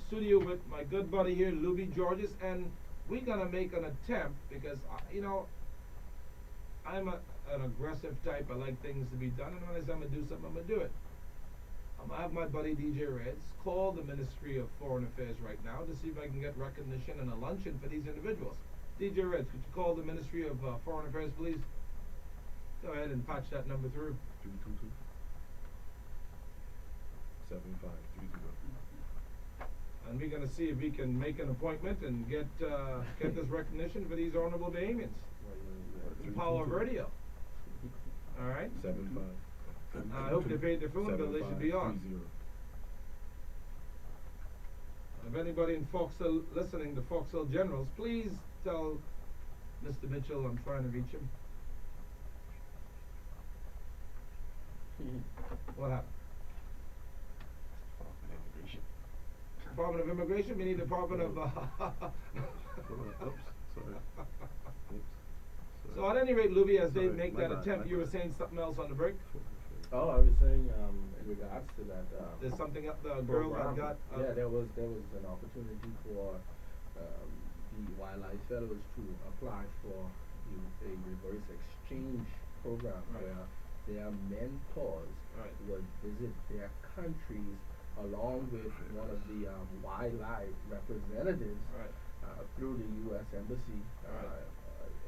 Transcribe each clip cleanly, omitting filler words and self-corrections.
studio with my good buddy here, Luby Georges, and we're gonna make an attempt because an aggressive type. I like things to be done, and when I say I'm gonna do something, I'm gonna do it. I'm gonna have my buddy DJ Reds call the Ministry of Foreign Affairs right now to see if I can get recognition and a luncheon for these individuals. DJ Reds, could you call the Ministry of Foreign Affairs, please? Go ahead and patch that number through. 322 75320. And we're gonna see if we can make an appointment and get this recognition for these honorable Bahamians. The power of radio. All right. 75. I hope they paid their phone bill. They should be on. 7530. If anybody in Foxhill listening, the Foxhill Generals, please tell Mr. Mitchell I'm trying to reach him. What happened? Department of Immigration? We need Department of Oops, sorry. Oops. So at any rate, Luby, as they Sorry, make my that bad, attempt, my you were bad. saying something else on the break? Oh, I was saying, in regards to that, There's something up the girl that program, got yeah, there was an opportunity for the Wildlife Fellows to apply for a reverse exchange program Right. where their mentors Right. would visit their countries along with one of the wildlife representatives Right. through the U.S. Embassy Right.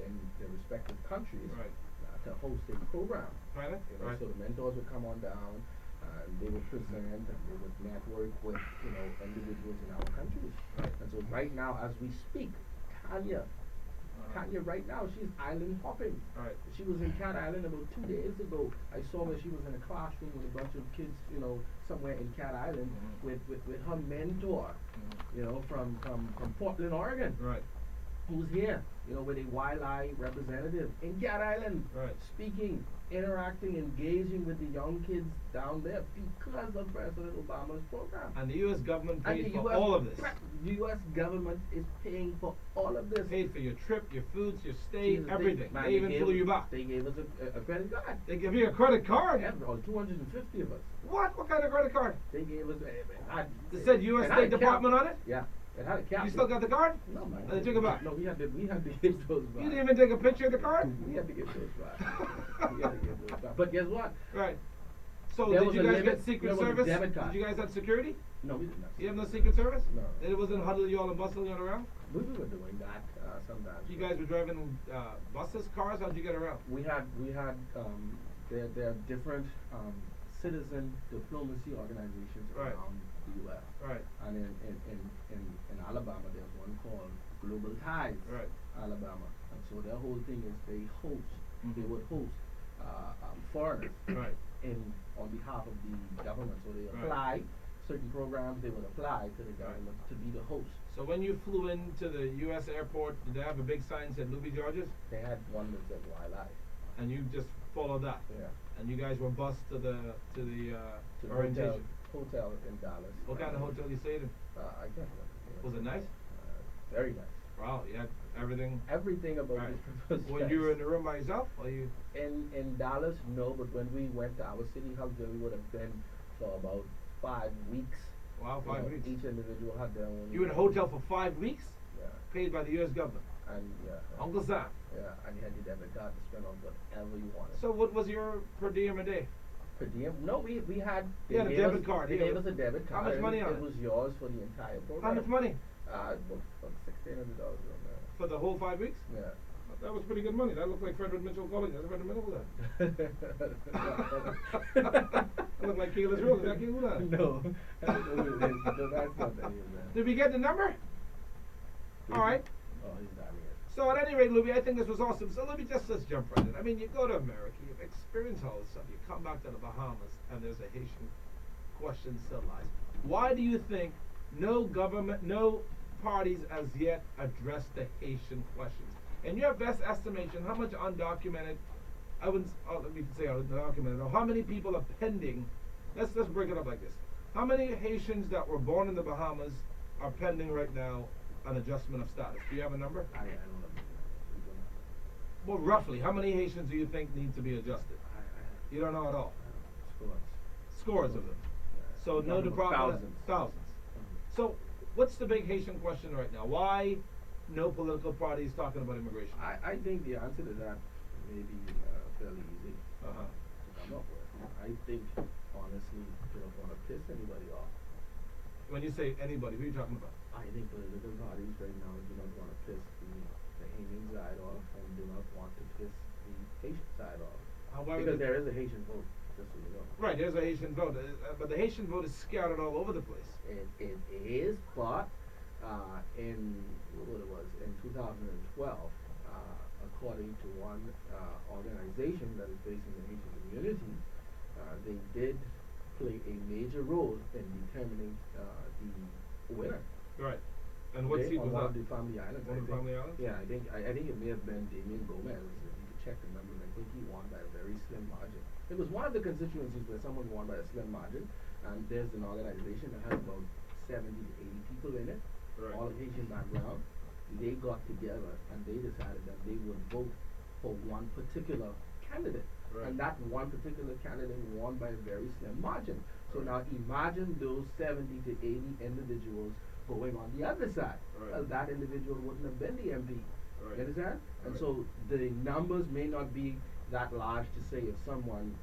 in their respective countries Right. to host a program. Right. You know, Right. so the mentors would come on down, they would present, and they would network with, individuals in our countries. Right. And so right now, as we speak, Tanya right now, she's island hopping. Right. She was in Cat Island about 2 days ago. I saw her, she was in a classroom with a bunch of kids, somewhere in Cat Island Mhm. with her mentor, Mhm. from Portland, Oregon, Right. who's here, with a wildlife representative in Cat Island, Right. speaking, interacting, engaging with the young kids down there because of President Obama's program. And the U.S. government And paid the for US all of this. The U.S. government is paying for all of this. Paid for your trip, your foods, your stay, Jesus, everything. man, They even gave flew us- you back. They gave us a credit card. They give you a credit card. All 250 of us. What? What kind of credit card? They gave us. It said U.S. it had State a cap. Department on it? Yeah, it had a cap. You still got the card? No, man. They took it back. No, we had to give those back. You didn't even take a picture of the card? We had to give those back. We had to give those back. But guess what? Right. So There did was you a guys limit- get Secret there was a Service? debit card. Did you guys have security? No, we did not. You have no Secret Service? No. It wasn't huddle you all and bustle you all around? We were doing that sometimes. You guys were driving buses, cars? How'd you get around? We had there are different citizen diplomacy organizations Right. around the U.S. Right. And in Alabama, there's one called Global Ties, Right. Alabama. And so their whole thing is they Mhm. would host foreigners Right. on behalf of the government. So they Right. apply certain programs, they would apply to the government to be the host. So when you flew into the U.S. airport, did they have a big sign that said Luby Georges? They had one that said wildlife. And you just followed that? Yeah. And you guys were bused to the To the orientation? hotel in Dallas. What kind of hotel you stayed in? I can't remember. Was it nice? Very nice. Wow, you had everything? Everything about Right. this was When you were in the room by yourself, or you? in Dallas, no, but when we went to our city house there, we would have been for about 5 weeks. Wow, 5 weeks. Each individual had their own. You were in a hotel for 5 weeks? Yeah. Paid by the U.S. government? And yeah. Uncle Sam? Yeah, and you had your debit card to spend on whatever you wanted. So what was your per diem a day? Per diem? No, we had. You had a gave debit us- card, They yeah. gave us a debit How card. much and money on it? It was yours for the entire program. How much money? About $1,600 on For the whole 5 weeks? there. That was pretty good money. That looked like Frederick Mitchell College. That's Frederick Mitchell there. That looked like Keyless Road. Is that Keyless? No, that's not that either. Did we get the number? All right. Oh, he's not here. So at any rate, Luby, I think this was awesome. So let's jump right in. I mean, you go to America, you've experienced all this stuff. You come back to the Bahamas, and there's a Haitian question still lies. Why do you think no government, no parties as yet addressed the Haitian questions? In your best estimation, how much undocumented, let me say undocumented, or how many people are pending? Let's break it up like this. How many Haitians that were born in the Bahamas are pending right now an adjustment of status? Do you have a number? I don't know. Well, roughly, how many Haitians do you think need to be adjusted? You don't know at all. Scores. Scores of them. Yeah. So no Talking about department. thousands. Thousands. So what's the big Haitian question right now? Why no political party is talking about immigration? I think the answer to that may be fairly easy Uh-huh. to come up with. I think, honestly, they don't want to piss anybody off. When you say anybody, who are you talking about? I think political parties right now do not want to piss the Haitian side off and do not want to piss the Haitian side off. Why would Because they- there is a Haitian vote, just so you know. Right, there's a Haitian vote, but the Haitian vote is scattered all over the place. It is, but in what it was in 2012, according to one organization that is based in the Haitian community, they did play a major role in determining the winner. Right. And what seat on was one that? of the Family Islands. One I of the think. Family Islands? Yeah, I think it may have been Damien Gomez. If you could check the numbers, I think he won by a very slim margin. It was one of the constituencies where someone won by a slim margin, and there's an organization that has about 70 to 80 people in it, Right. all of Haitian background. They got together and they decided that they would vote for one particular candidate. Right. And that one particular candidate won by a very slim margin. So Right. now imagine those 70 to 80 individuals going on the other side. Right. Well, that individual wouldn't have been the MP. Right. You understand? And Right. so the numbers may not be that large to say if someone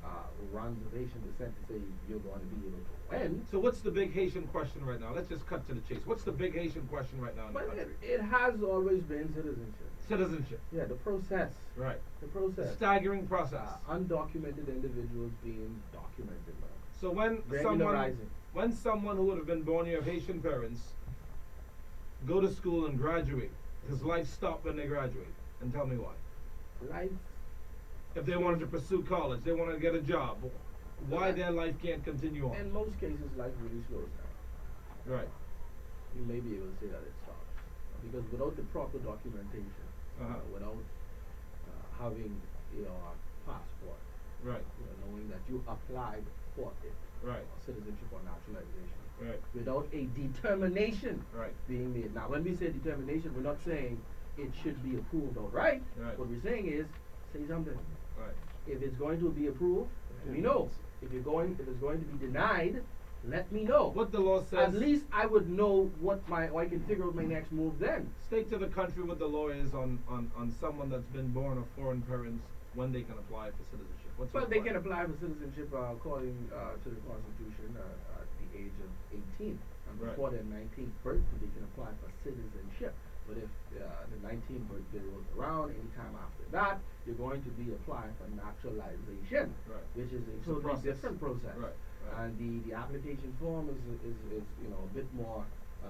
runs of Haitian descent to say you're going to be able to win. So what's the big Haitian question right now? Let's just cut to the chase. What's the big Haitian question right now in the But country? it has always been citizenship. Citizenship. Yeah, the process. Right. The process. Staggering process. Undocumented individuals being documented now. So when Regularizing. someone who would have been born here of Haitian parents go to school and graduate, does life stop when they graduate? And tell me why. Life. If they wanted to pursue college, they wanted to get a job, why their life can't continue on? In most cases, life really slows down. Right. You may be able to say that it stops. Because without the proper documentation, Uh-huh. without having your passport, Right. knowing that you applied for it, Right. citizenship or naturalization, Right. without a determination Right. being made. Now, when we say determination, we're not saying it should be approved outright. Right. What we're saying is, say something. Right. If it's going to be approved, let me know. If it's going to be denied, let me know. What the law says. At least I would know I can figure out my next move then. State to the country what the law is on someone that's been born of foreign parents when they can apply for citizenship. What's Well, they can required? apply for citizenship according to the Constitution at the age of 18. And Right. before their 19th birthday, they can apply for citizenship. But if the 19th birthday rolls around, anytime after that, you're going to be applying for naturalization, Right. which is a It's a totally process. different process. Right, right. And the application form is a bit more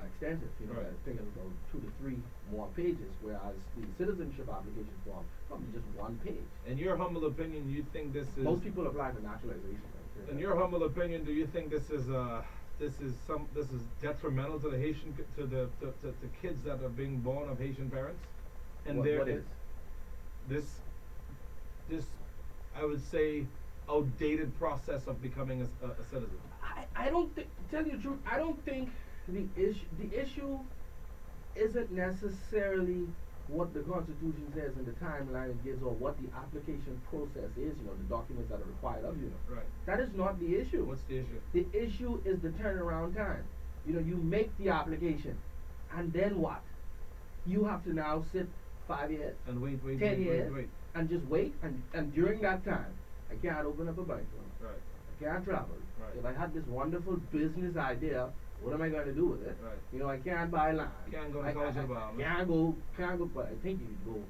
extensive. Right. I think it's about 2 to 3 more pages, whereas the citizenship application form probably just 1 page. In your humble opinion, you think this is Most people apply for naturalization. Right? in your humble opinion, do you think this is detrimental to the Haitian to kids that are being born of Haitian parents? And What is? This I would say outdated process of becoming a citizen. I don't think, tell you the truth, I don't think the issue isn't necessarily what the Constitution says in the timeline it gives or what the application process is, the documents that are required of you. Right. That is not the issue. What's the issue? The issue is the turnaround time. You make the application, and then what? You have to now sit 5 years, And wait, 10 years, and just wait, and during that time, I can't open up a bank account. Right. I can't travel. Right. If I had this wonderful business idea, what am I going to do with it? Right. I can't buy land. Can't go to college in Bahamas. Can't go, but I think you could go.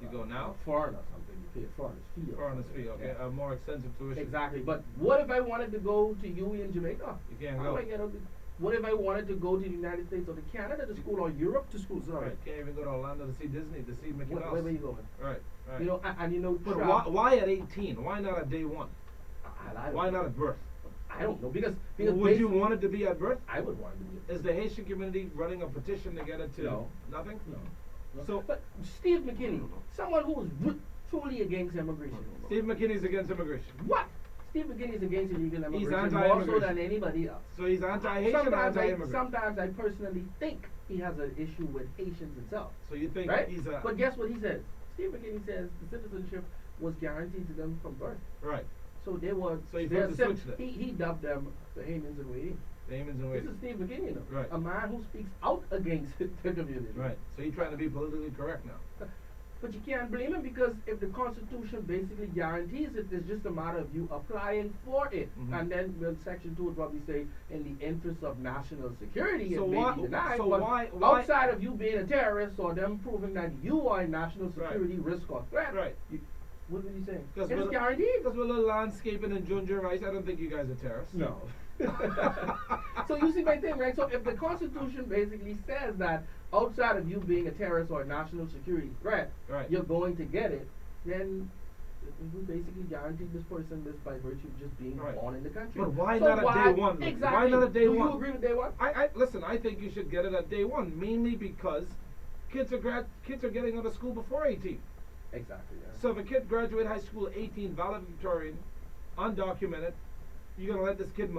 You go now? Foreign or something. You pay a foreigner's fee. or Foreigners something. fee, okay, Yeah. a more extensive tuition. Exactly. But what if I wanted to go to UE in Jamaica? You can't How go. do I get out of What if I wanted to go to the United States or to Canada to school or Europe to school? Sorry. Right. Can't even go to Orlando to see Disney, to see Mickey Mouse. Where were you going? Right. Right. And But travel- why at 18? Why not at day one? I don't Why know. not at birth? I don't know because Would you basically- want it to be at birth? I would want it to be. Is the Haitian community running a petition to get it to No. nothing? No. So- but Steve McKinney, someone who is truly against immigration. Steve McKinney's against immigration. What? Steve McKinney is against illegal immigration more so anti-immigration. than anybody else. So he's anti-Haitian or anti-immigrant? Sometimes I personally think he has an issue with Haitians himself. So you think Right? he's a... But guess what he says? Steve McKinney says the citizenship was guaranteed to them from birth. Right. So they were. So he they're flipped the switch then. He dubbed them the Haitians and Waiting. Demons in This waiting. is Steve McKinney, you know, Right. a man who speaks out against the community. Right. So you're trying to be politically correct now. But you can't blame him because if the Constitution basically guarantees it, it's just a matter of you applying for it. Mhm. And then well, Section 2 would probably say, in the interest of national security, So it may why- be denied. so but why- outside of you being a terrorist or them proving that you are a national Right. security risk or threat, Right. what were you saying? Because It's we're guaranteed. Because we're a little landscaping and ginger rice. I don't think you guys are terrorists. No. So you see my thing, right? So if the Constitution basically says that outside of you being a terrorist or a national security threat, Right. you're going to get it, then we basically guaranteed this person this by virtue of just being Right. born in the country. But why So not at day one? Exactly. Why not at day Do one? you agree with day one? I listen. I think you should get it at day one, mainly because kids are getting out of school before 18. Exactly. Yeah. So if a kid graduate high school at 18, valedictorian, undocumented, you're gonna let this kid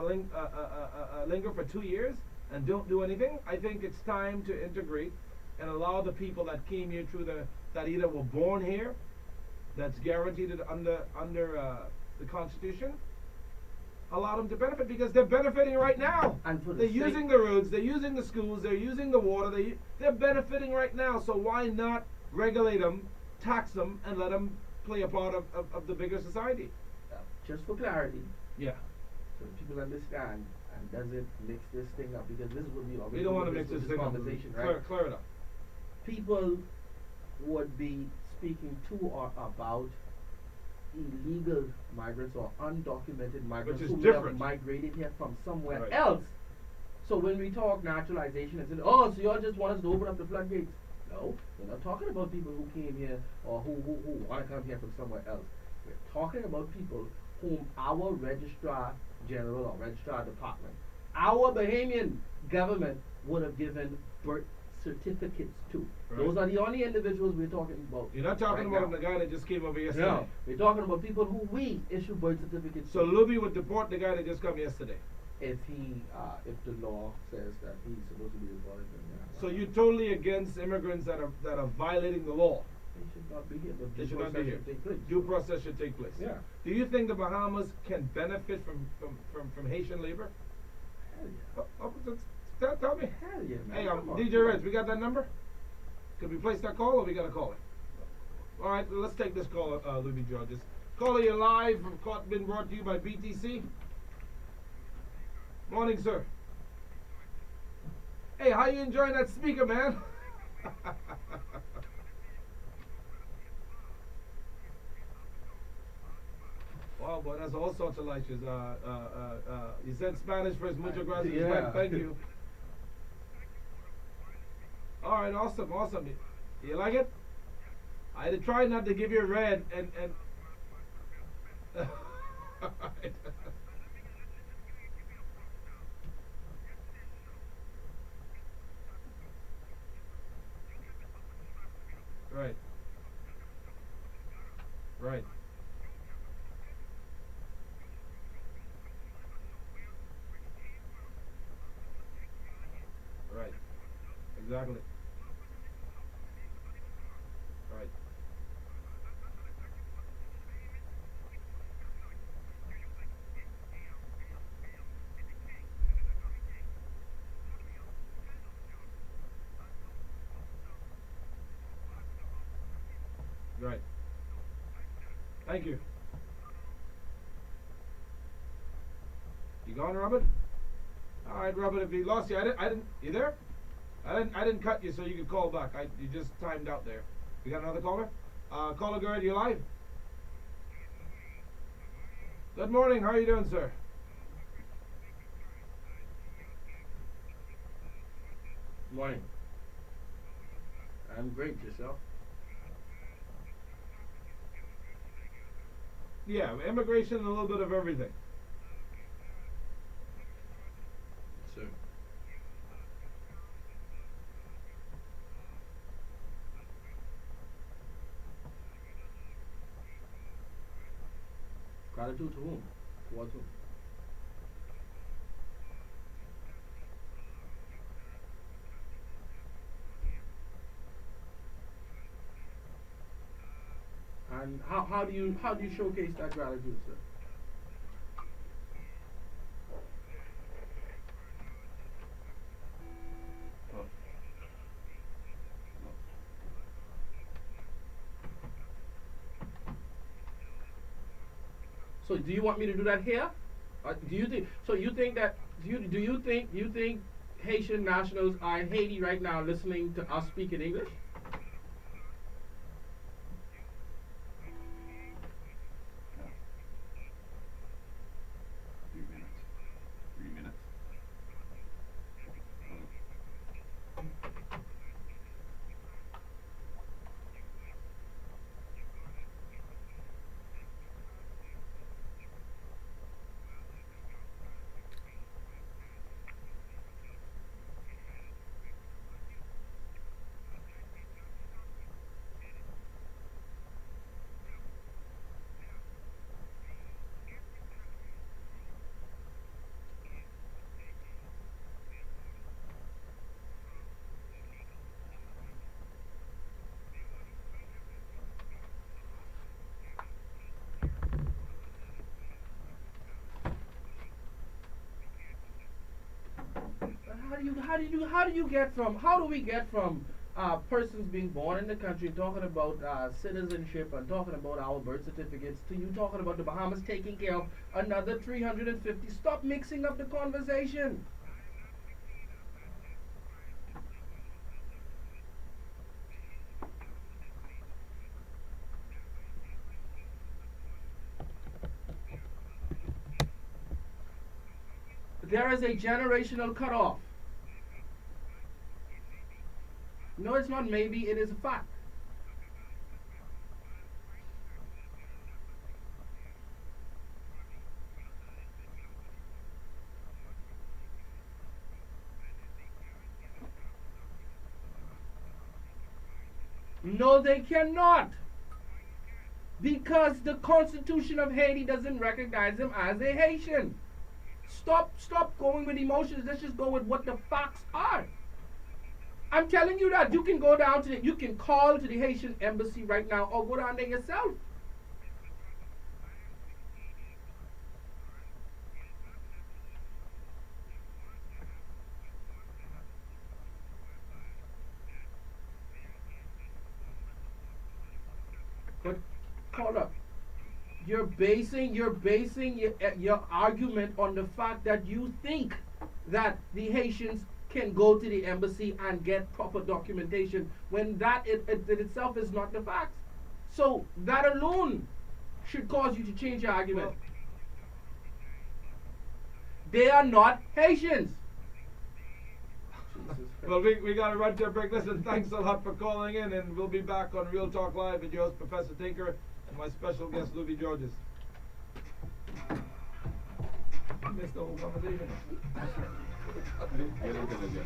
linger for 2 years and don't do anything? I think it's time to integrate and allow the people that came here through that either were born here, that's guaranteed it under the Constitution, allow them to benefit because they're benefiting right now. And for the They're sake- using the roads, they're using the schools, they're using the water, they're benefiting right now. So why not regulate them, tax them, and let them play a part of the bigger society? Just for clarity, Yeah. so that people understand, and does it mix this thing up? Because this is what we always We don't do want to with mix this thing up. conversation, right? Clear it up. People would be speaking to or about illegal migrants or undocumented migrants is who would have different. migrated here from somewhere Right. else. So when we talk naturalization and say, oh, so y'all just want us to open up the floodgates. No, we're not talking about people who came here or who want to come here from somewhere else. We're talking about people whom our registrar general or registrar department, our Bahamian government would have given birth certificates to. Right. Those are the only individuals we're talking about. You're not talking right about now. the guy that just came over yesterday. No, we're talking about people who we issue birth certificates So to. Luby would deport the guy that just come yesterday. If if the law says that he's supposed to be deported, then yeah. So you're totally against immigrants that are violating the law. They should not be here, but They due should not be process here. should take place. Due process should take place. Yeah. Do you think the Bahamas can benefit from Haitian labor? Hell yeah. Tell me. Hell yeah, man. Hey, Come on. DJ Reds, we got that number? Can we place that call or we gotta call it? All right, let's take this call, Luby Georges. Caller, you're live. Been brought to you by BTC. Morning, sir. Hey, how you enjoying that speaker, man? Wow, boy, that's all sorts of liches. You said Spanish first. Muchas gracias. Yeah. Thank you. All right, awesome. You like it? I had to try not to give you a red and. All right. Right. Right. Right. Exactly. Right. Right. Thank you. You gone, Robert? All right, Robert. If he lost you, I didn't. You there? I didn't cut you so you could call back. You just timed out there. We got another caller. Caller guard, you live? Good morning. How are you doing, sir? Morning. I'm great. Yourself? Yeah, immigration and a little bit of everything. Sir. Gratitude to whom? Towards whom? And how do you showcase that gratitude, sir? So do you want me to do that here? Do you think? So you think that? Do you think Haitian nationals are in Haiti right now listening to us speak in English? 3 minutes. 3 minutes. How do we get from persons being born in the country talking about citizenship and talking about our birth certificates to you talking about the Bahamas taking care of another 350? Stop mixing up the conversation. There is a generational cutoff. No, it's not maybe, it is a fact. No, they cannot. Because the Constitution of Haiti doesn't recognize them as a Haitian. Stop going with emotions. Let's just go with what the facts are. I'm telling you that you can go down to you can call to the Haitian embassy right now or go down there yourself. But hold up. You're basing your argument on the fact that you think that the Haitians can go to the embassy and get proper documentation when that it itself is not the facts. So that alone should cause you to change your argument. Well, They are not Haitians. well, we got to run to a break. Listen, thanks a lot for calling in, and we'll be back on Real Talk Live with your host, Professor Tinker, and my special guest, Louis Georges. Missed the whole conversation. Get into this.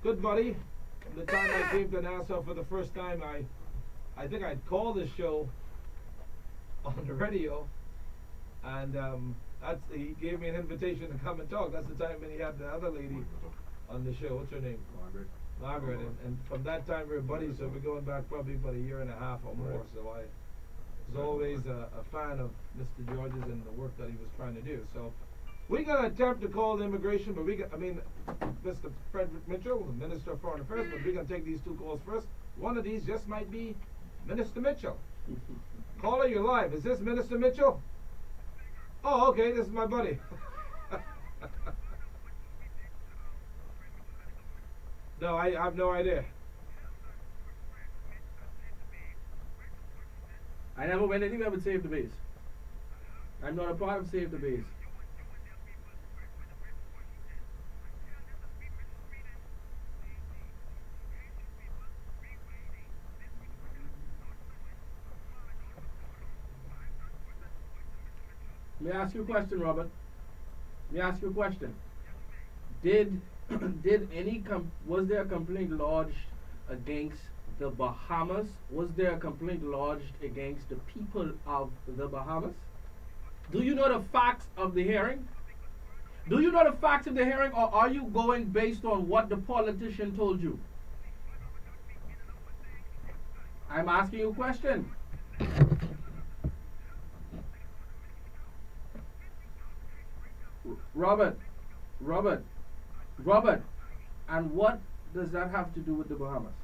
good buddy. From the time I came to Nassau for the first time, I think I'd called this show on the radio, and he gave me an invitation to come and talk. That's the time when he had the other lady on the show. What's her name? Margaret. And from that time we're buddies, so we're going back probably about a year and a half or more. So I was always a fan of Mr. George's and the work that he was trying to do. So we're gonna attempt to call the immigration, but Mr. Frederick Mitchell, the Minister of Foreign Affairs, but we're gonna take these two calls first. One of these just might be Minister Mitchell. Caller, you're live. Is this Minister Mitchell? Oh, okay, this is my buddy. No, I have no idea. I never went anywhere with Save the Base. I'm not a part of Save the Base. Let me ask you a question, Robert. Let me ask you a question. Was there a complaint lodged against the Bahamas? Was there a complaint lodged against the people of the Bahamas? Do you know the facts of the hearing? Do you know the facts of the hearing, or are you going based on what the politician told you? I'm asking you a question. Robert, and what does that have to do with the Bahamas?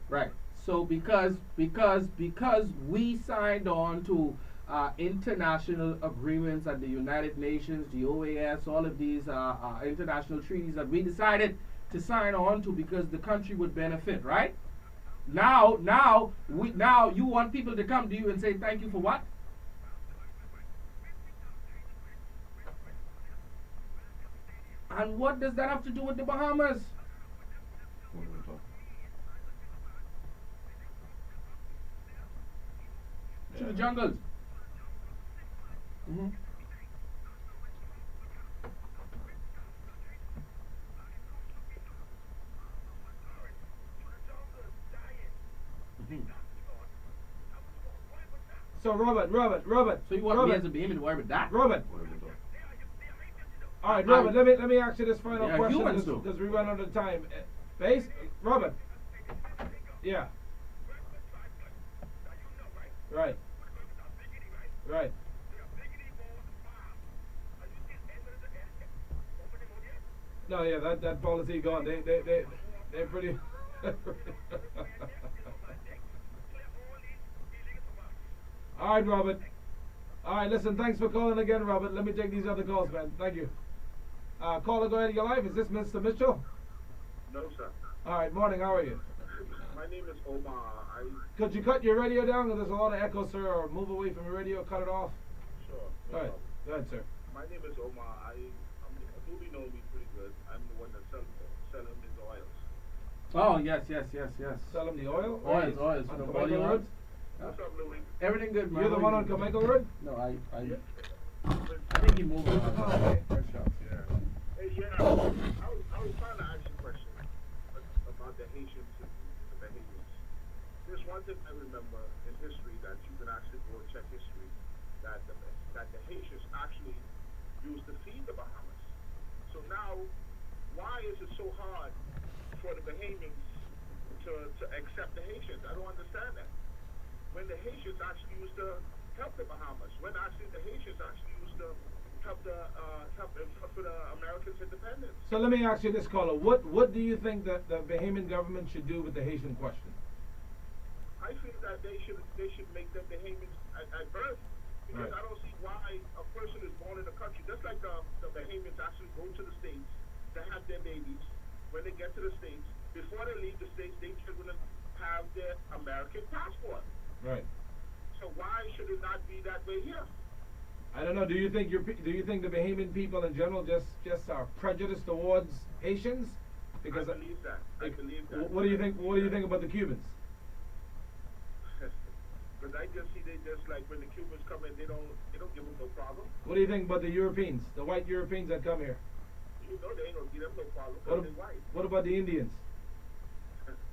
Right. So because we signed on to international agreements at the United Nations, the OAS, all of these international treaties that we decided to sign on to because the country would benefit, right? Now you want people to come to you and say thank you for what? And what does that have to do with the Bahamas? To the jungles. Mm-hmm. So Robert. So you want Robert, me as a behemoth to worry about that? Robert. All right, Robert. Let me ask you this final Yeah, question humans too. because we run out of time. Base, Robert. Yeah. Right. No, yeah, that policy gone. They're pretty. All right, Robert. All right, listen. Thanks for calling again, Robert. Let me take these other calls, man. Thank you. Caller, go ahead. You're live. Is this Mr. Mitchell? No, sir. All right. Morning. How are you? My name is Omar. Could you cut your radio down? There's a lot of echo, sir. Or move away from your radio. Cut it off. Sure. All right. Go ahead, sir. My name is Omar. Doobie knows me pretty good. I'm the one that selling his oils. Oh yes. Sell him the oil? Oils, On for the Carmichael body Road? oils. What's up, Louis? Everything good, man. You're the one on Carmichael Road? No, I think he moved on. Oh, okay. Fresh shop. Hey, yeah. I was trying to ask you a question about the Haitians and the Bahamians. There's one thing I remember in history that you can actually go and check history, that the Haitians actually used to feed the Bahamas. So now, why is it so hard for the Bahamians to accept the Haitians? I don't understand that. When the Haitians actually used to help the Bahamas, when actually the Haitians actually used to help for the Americans' independence. So let me ask you this, caller. What do you think that the Bahamian government should do with the Haitian question? I feel that they should make them Bahamians at birth, because Right. I don't see why a person is born in a country, just like the Bahamians actually go to the States to have their babies. When they get to the States, before they leave the States, they should have their American passport. Right. So why should it not be that way here? I don't know. Do you think the Bahamian people in general just are prejudiced towards Haitians? Because I believe that. What do you think? What do you think about the Cubans? Cubans, I just see they just like when the Cubans come in, they don't give them no problem. What do you think about the Europeans, the white Europeans that come here? You know they ain't gonna give them no problem What, because they white. what about the Indians?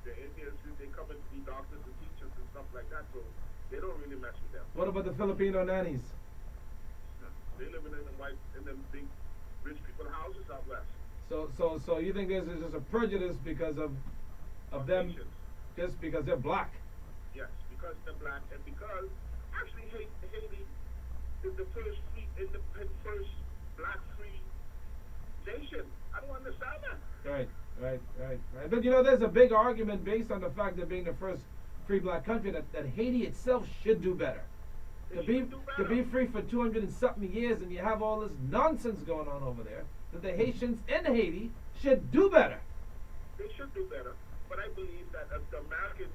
The Indians, they come in to be doctors and teachers and stuff like that, so they don't really mess with them. What about the Filipino nannies? They living in them big rich people houses out west. So you think this is just a prejudice because of them, Asians. just because they're black? Yes, because they're black and because actually Haiti is the first free, independent, first black free nation. I don't understand that. Right. But you know, there's a big argument based on the fact that being the first free black country that Haiti itself should do better. They To be should do to better. be free for 200 and something years, and you have all this nonsense going on over there. That the Haitians in Haiti should do better. They should do better, but I believe that if the Americans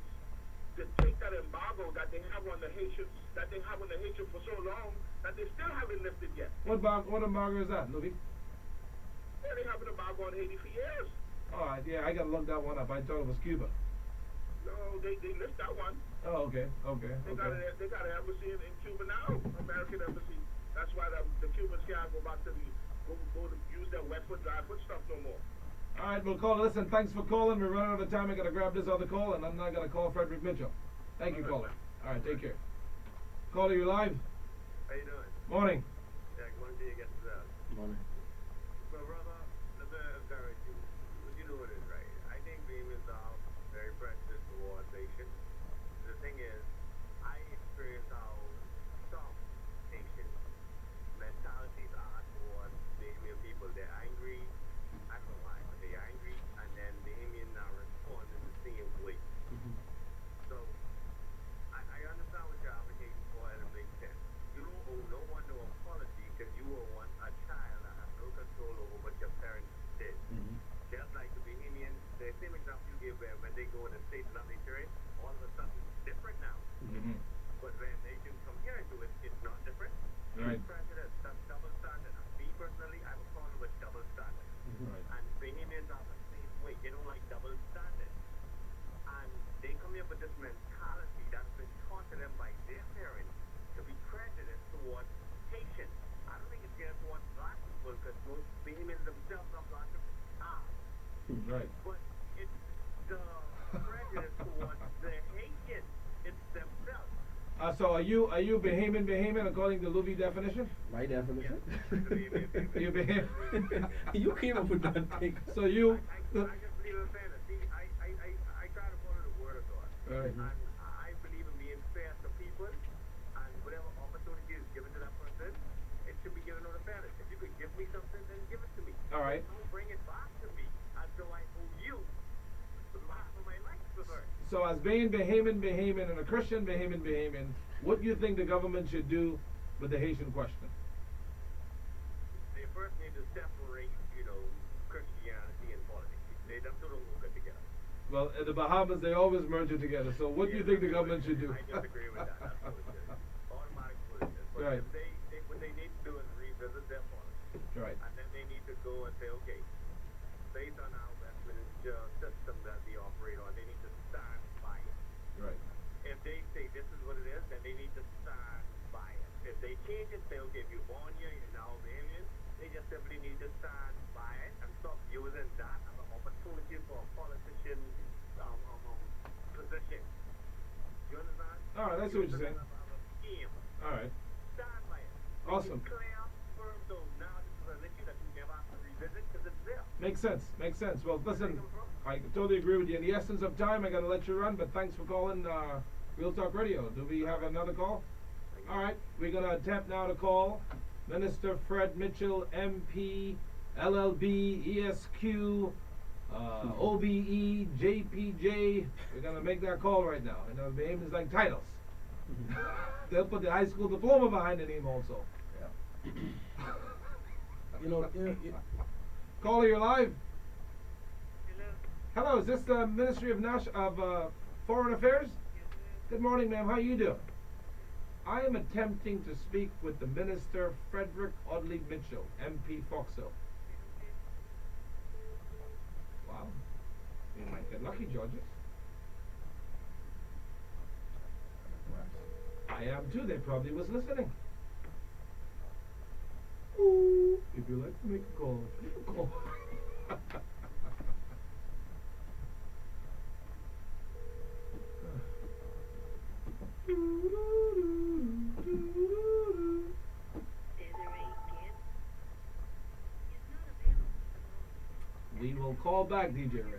to take that embargo that they have on the Haitians, for so long, that they still haven't lifted yet. What embargo is that, Louis? Yeah, they have an embargo on Haiti for years. Oh, yeah, I gotta look that one up. I thought it was Cuba. No, they lift that one. Oh, okay. They got an embassy in Cuba now, American embassy. That's why the Cubans can't go back to go to use their wet foot, dry foot stuff no more. All right, we'll call. Listen, thanks for calling. We're running out of time. I gotta grab this other call, and I'm not gonna call Frederick Mitchell. Thank you, All right, caller. All right, take care. Caller, you live? How you doing? Morning. Yeah, good morning to you. Get to that. Morning. So, brother, let me encourage you. You know what is right. I think we are very prejudiced towards Asians. The thing is, I experience how some Asian mentalities are towards the Indian people. They're angry. I don't know why, but they're angry, and then the Indian are responding the same way. So, I understand what you're advocating for, and it makes sense. You don't owe no one no apology because you were once a child that had no control over what your parents did. Just like the Bahamians, the same example you gave where when they go in the States and they turn, all of a sudden it's different now. But when Asians come here and do it, it's not different. Right. Prejudice, that's double standard. Me personally, I have a problem with double standard. Right. And Bahamians are the same way. They don't like double standard. And they come here with this mentality that's been taught to them by their parents to be prejudiced towards Haitians. I don't think it's geared towards black people because most Bahamians themselves are black people. Right. But it's the prejudice towards the Haitians. It's themselves. So are you Bahamian according to Louis definition? My definition? You Bahamian. You came up with that thing. So you. I just believe in fairness. See, I try to follow the word of God. Right. And I believe in being fair to people, and whatever opportunity is given to that person, it should be given on a fairness. If you could give me something, then give it to me. All right. Don't bring it back to me as though I owe you for half of my life for her. So as being Bahamian and a Christian Bahamian, what do you think the government should do with the Haitian question? They first need to separate, Christianity and politics. Them two don't go good together. Well, in the Bahamas, they always merge it together. So what do you think the government should do? I disagree with that. That's foolishness. Automatic foolishness. But Right. what they need to do is revisit their policy. Right. And then they need to go and say, okay, based on our Westminster system that we operate on, they need to stand by it. Right. If they say this is what it is, then they need to stand by it. If they change it, say, okay, if you're born here, you're now Bahamian, they just simply need to stand by it and stop using that as an opportunity for a politician position. You understand? All right, that's what you're saying. As a scheme. All right. Stand by it. Awesome. Make it clear, firm, so now this is an issue that you never have to revisit because it's there. Makes sense. Well, listen, I totally agree with you. In the essence of time, I gotta let you run, but thanks for calling Real Talk Radio. Do we have another call? All right, we're gonna attempt now to call Minister Fred Mitchell, MP, LLB, ESQ, OBE, JPJ. We're gonna make that call right now. You know, the name is like titles. They'll put the high school diploma behind the name also. You know, Caller, you're live. Hello, is this the Ministry of Foreign Affairs? Good morning, ma'am. How you doing? I am attempting to speak with the Minister Frederick Audley Mitchell, MP Foxhill. Wow. You might get lucky, Georges. I am too. They probably was listening. Ooh, if you like to make a call, make a call. We will call back, DJ Reds.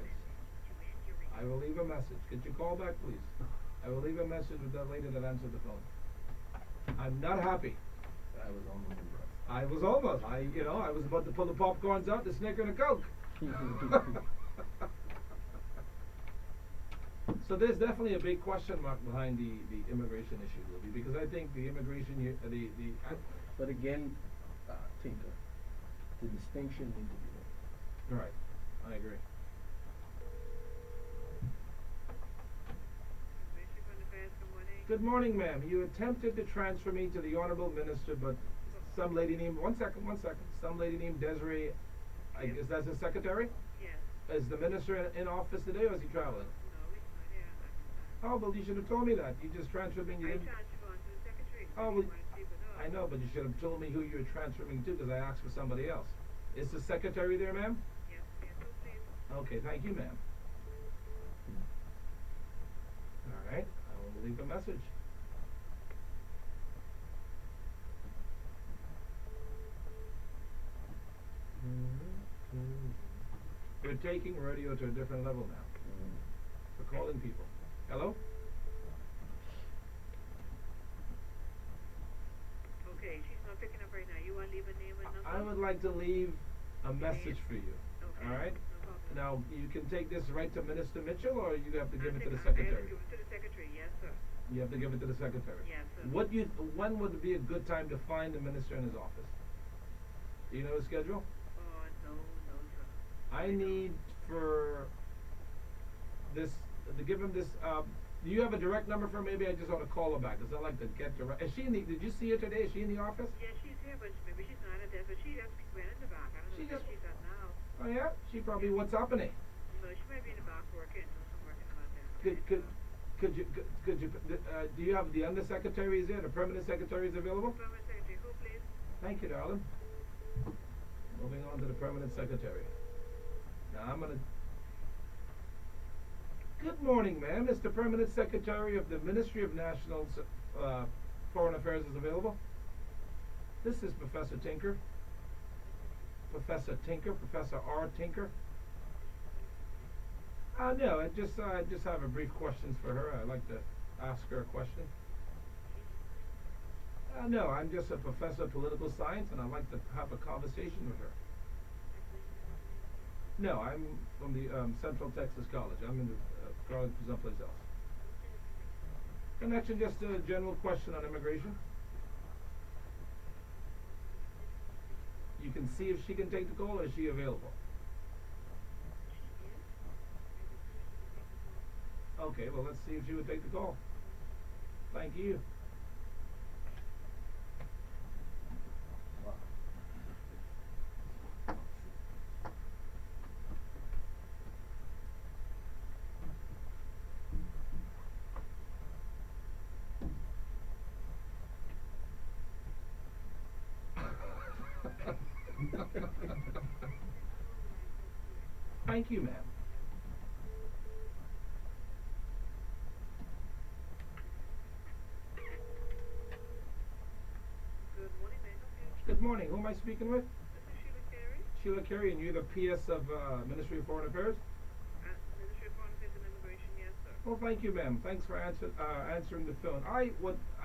I will leave a message. Could you call back, please? I will leave a message with that lady that answered the phone. I'm not happy. I was almost impressed. I was almost. I was about to pull the popcorns out, the Snicker and a Coke. So there's definitely a big question mark behind the immigration issue, Libby, because I think the immigration here, But again, Tinker, the distinction needs to be made. right, I agree. Good morning, ma'am. You attempted to transfer me to the Honorable Minister, but some lady named, one second, some lady named Desiree, I guess that's his secretary? Yes. Is the minister in office today, or is he traveling? No, he's not here. Oh, well, you should have told me that. You just transferred me and you I didn't. transferred on to the secretary. Oh, You well, wanna see with her. I know, but you should have told me who you were transferring to, because I asked for somebody else. Is the secretary there, ma'am? Yes, yes, so please. Okay, thank you, ma'am. All right, I will leave a message. We're taking radio to a different level now. We're calling people. Hello? Okay, she's not picking up right now. You wanna leave a name and number? I would like to leave a message for you. Okay, All right? no problem. Now, you can take this right to Minister Mitchell, or you have to give it to the I have to secretary? give it to the secretary, yes, sir. You have to give it to the secretary. Yes, sir. When would be a good time to find the minister in his office? Do you know his schedule? Oh, no, sir. I need for this, to give him this, do you have a direct number for her? Maybe I just ought to call her back, 'cause I like to get direct, is she in the, did you see her today? Is she in the office? Yeah, she's here, but maybe she's not at that, but she just went in the back. I don't She know where just- she's at now. Oh, yeah? She probably, what's happening? No, she might be in the back working, doing some work in the back there. Could you, do you have the undersecretary is there, the permanent secretary is available? Permanent secretary, who please? Thank you, darling. Moving on to the permanent secretary. Now I'm gonna. Good morning, ma'am. Is the permanent secretary of the Ministry of National Foreign Affairs is available? This is Professor Tinker. Professor R. Tinker. No, I just have a brief questions for her. I'd like to ask her a question. No, I'm just a professor of political science, and I'd like to have a conversation with her. No, I'm from the Central Texas College. I'm in the college someplace else. Connection, just a general question on immigration. You can see if she can take the call, or is she available? Okay, well, let's see if she would take the call. Thank you. Wow. Thank you, ma'am. Good morning, may I help you? Good morning. Who am I speaking with? This is Sheila Carey, Sheila Carey, and you're the PS of Ministry of Foreign Affairs? Ministry of Foreign Affairs and Immigration, yes, sir. Well, thank you, ma'am. Thanks for answering the phone. I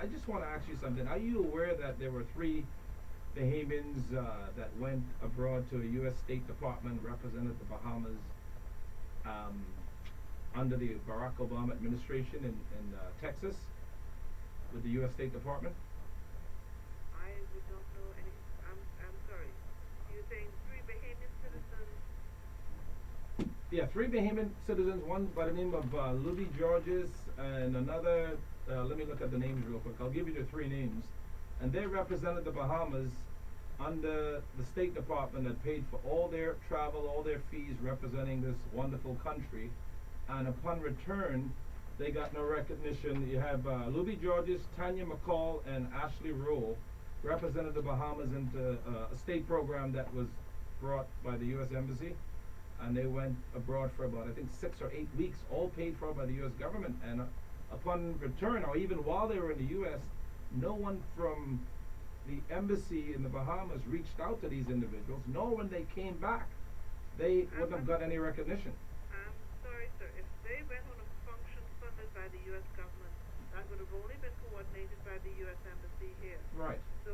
just want to ask you something. Are you aware that there were 3 Bahamians that went abroad to a U.S. State Department, represented the Bahamas under the Barack Obama administration in Texas with the U.S. State Department? I would not know any, I'm sorry. You're saying 3 Bahamian citizens? Yeah, 3 Bahamian citizens, one by the name of Louis Georges, and another, let me look at the names real quick. I'll give you the 3 names. And they represented the Bahamas under the State Department that paid for all their travel, all their fees representing this wonderful country. And upon return, they got no recognition. You have Luby Georges, Tanya McCall, and Ashley Rule represented the Bahamas into a state program that was brought by the U.S. Embassy, and they went abroad for about, I think, 6 or 8 weeks, all paid for by the U.S. government. And upon return, or even while they were in the U.S., no one from the embassy in the Bahamas reached out to these individuals, nor when they came back, they wouldn't have got any recognition. I'm sorry, sir. If they went on a function funded by the U.S. government, that would have only been coordinated by the U.S. Embassy here. Right. So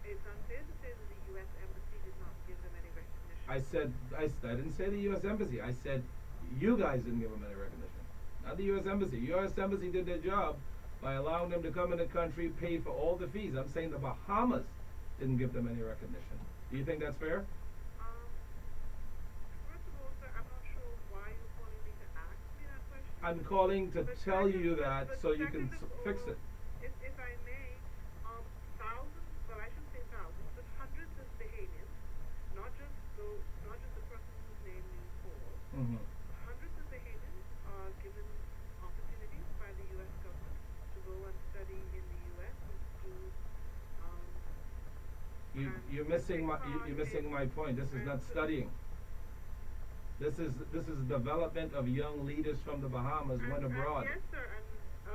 it's unfair to say that the U.S. Embassy did not give them any recognition. I didn't say the U.S. Embassy. I said you guys didn't give them any recognition. Not the U.S. Embassy. U.S. Embassy did their job by allowing them to come in the country, pay for all the fees. I'm saying the Bahamas didn't give them any recognition. Do you think that's fair? First of all, sir, I'm not sure why you're calling me to ask me that question. I'm calling to But tell second- you that but so you can second of fix all, it. If I may, thousands, well, I shouldn't say thousands, but hundreds of Bahamians, not just the person whose name you called, Mm-hmm. hundreds of Bahamians are given opportunities by the U.S. government to go and study in the U.S. and to You're missing my point. This is not studying. This is development of young leaders from the Bahamas went abroad. Yes, sir, and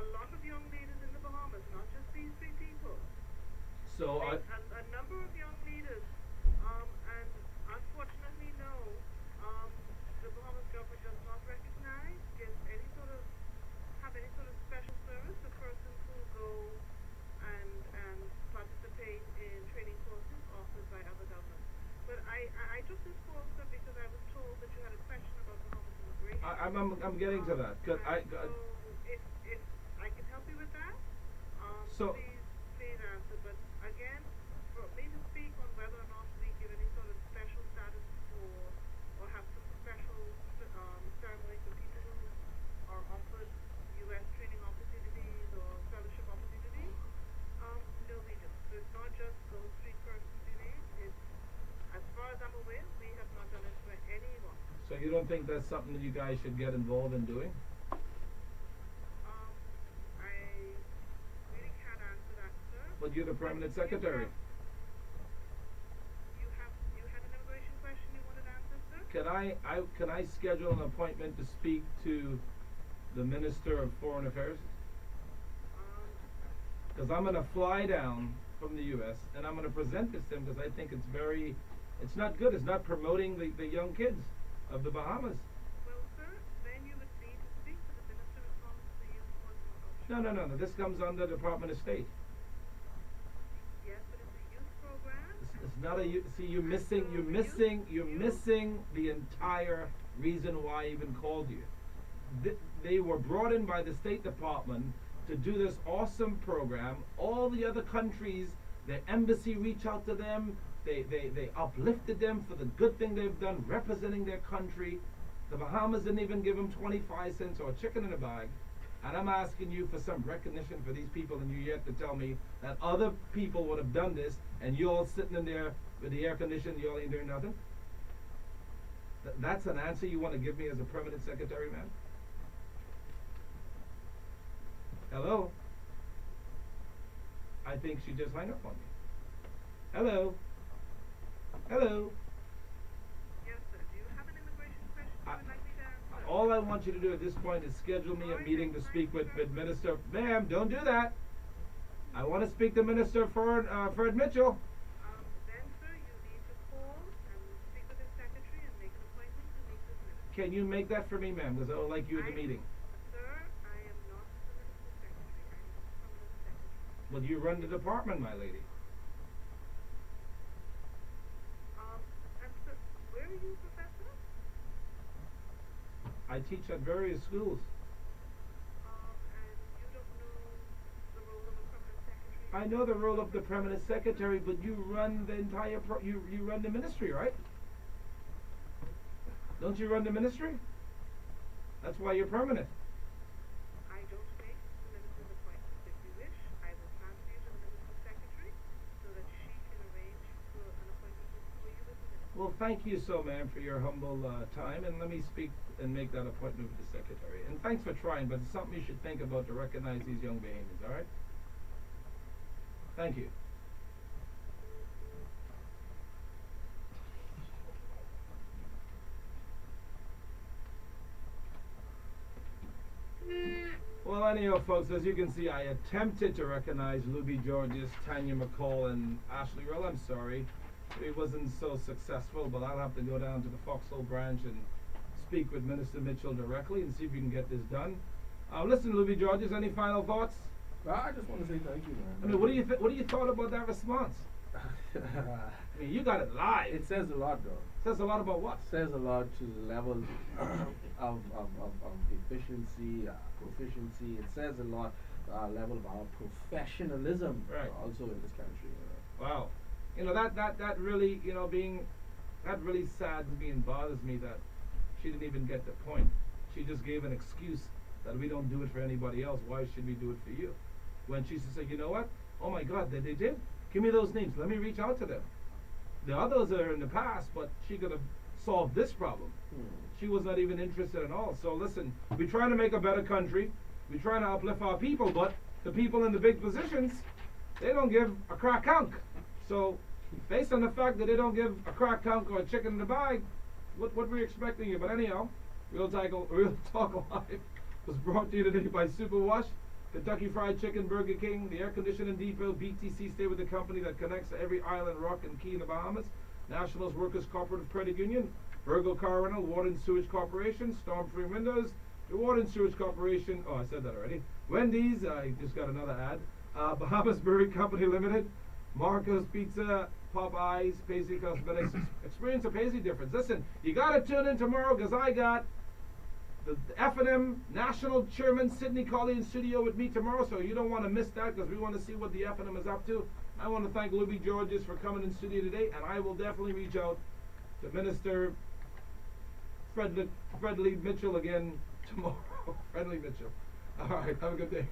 a lot of young leaders in the Bahamas, not just these three people. So A number of young leaders, and unfortunately, no, the Bahamas government does not recognize, have any sort of special service for persons who go and participate in training courses offered by other governments. But I took this call, sir, because I was told that you had a question about Bahamas immigration. I'm getting to that. 'Cause So if I can help you with that, So- please answer. But again, for me to speak on whether or not we give any sort of special status for, or have some special ceremony for people who are offered U.S. training opportunities or fellowship opportunities, no, we don't. So it's not just those three persons you named. It's, as far as I'm aware, we have not done it for anyone. So you don't think that's something that you guys should get involved in doing? I really can't answer that, sir. But you're the permanent secretary. You had an immigration question you wanted answered, sir? Can I schedule an appointment to speak to the Minister of Foreign Affairs? Because I'm gonna fly down from the U.S. and I'm gonna present this to him because I think it's not good. It's not promoting the young kids of the Bahamas. Well, sir, then you would need to speak to the minister responsible for youth sports and culture. No. This comes under Department of State. Yes, but it's a youth program. It's not a see. You're missing the entire reason why I even called you. They were brought in by the State Department to do this awesome program. All the other countries, their embassy reached out to them. They uplifted them for the good thing they've done representing their country. The Bahamas didn't even give them 25 cents or a chicken in a bag. And I'm asking you for some recognition for these people, and you yet to tell me that other people would have done this, and you're all sitting in there with the air conditioning, you all ain't doing nothing? That's an answer you want to give me as a permanent secretary, man? Hello? I think she just hung up on me. Hello? Hello? Yes, sir. Do you have an immigration question you would like me to answer? All I want you to do at this point is schedule me a meeting to speak with Minister. Ma'am, don't do that. I want to speak to Minister Fred Mitchell. Then, sir, you need to call and speak with his secretary and make an appointment to meet this minister. Can you make that for me, ma'am? Because I would like you at the meeting. Sir, I am not the minister's secretary. I am the permanent secretary. Well, you run the department, my lady. And sir, where are you, professor? I teach at various schools. And you don't know the role of a permanent secretary? I know the role of the permanent secretary, but you run the entire you run the ministry, right? Don't you run the ministry? That's why you're permanent. I don't make the minister's appointments. If you wish, I will transfer you to the minister's secretary so that she can arrange for an appointment for you with the minister. Well, thank you so, ma'am, for your humble time, and let me speak and make that appointment with the secretary. And thanks for trying, but it's something you should think about to recognize these young Bahamians, all right? Thank you. Well, anyhow, folks, as you can see, I attempted to recognize Luby Georges, Tanya McCall, and Ashley Earl. I'm sorry. It wasn't so successful, but I'll have to go down to the Foxhole branch and speak with Minister Mitchell directly and see if we can get this done. Listen, Luby Georges, any final thoughts? Well, I just want to say thank you, man. I mean, what do you thought about that response? I mean, you got it live. It says a lot, though. Says a lot about what? Says a lot to the level of efficiency, proficiency. It says a lot level of our professionalism Right. also in this country. Wow. You know, that really, you know, that really saddens me and bothers me that she didn't even get the point. She just gave an excuse that we don't do it for anybody else. Why should we do it for you? When she said, you know what? Oh my God, they did? Give me those names. Let me reach out to them. The others are in the past, but she could have solved this problem. She was not even interested at all. So listen, we're trying to make a better country. We're trying to uplift our people, but the people in the big positions, they don't give a crack hunk. So based on the fact that they don't give a crack hunk or a chicken in the bag, what we're expecting you. But anyhow, Real Talk Live was brought to you today by Superwash, Kentucky Fried Chicken, Burger King, the Air Conditioning Depot, BTC. Stay with the company that connects to every island, rock, and key in the Bahamas. Nationals Workers Cooperative Credit Union, Virgo Car Rental, Water and Sewage Corporation, Storm Free Windows, the Water and Sewage Corporation. Oh, I said that already. Wendy's. I just got another ad. Bahamas Brewery Company Limited, Marco's Pizza, Popeyes, Paisley Cosmetics. Experience a Paisley difference. Listen, you gotta tune in tomorrow because I got the F&M National Chairman Sidney Colley in studio with me tomorrow, so you don't want to miss that because we want to see what the F&M is up to. I want to thank Luby Georges for coming in studio today, and I will definitely reach out to Minister Fredley Mitchell again tomorrow. Fredley Mitchell. All right, have a good day.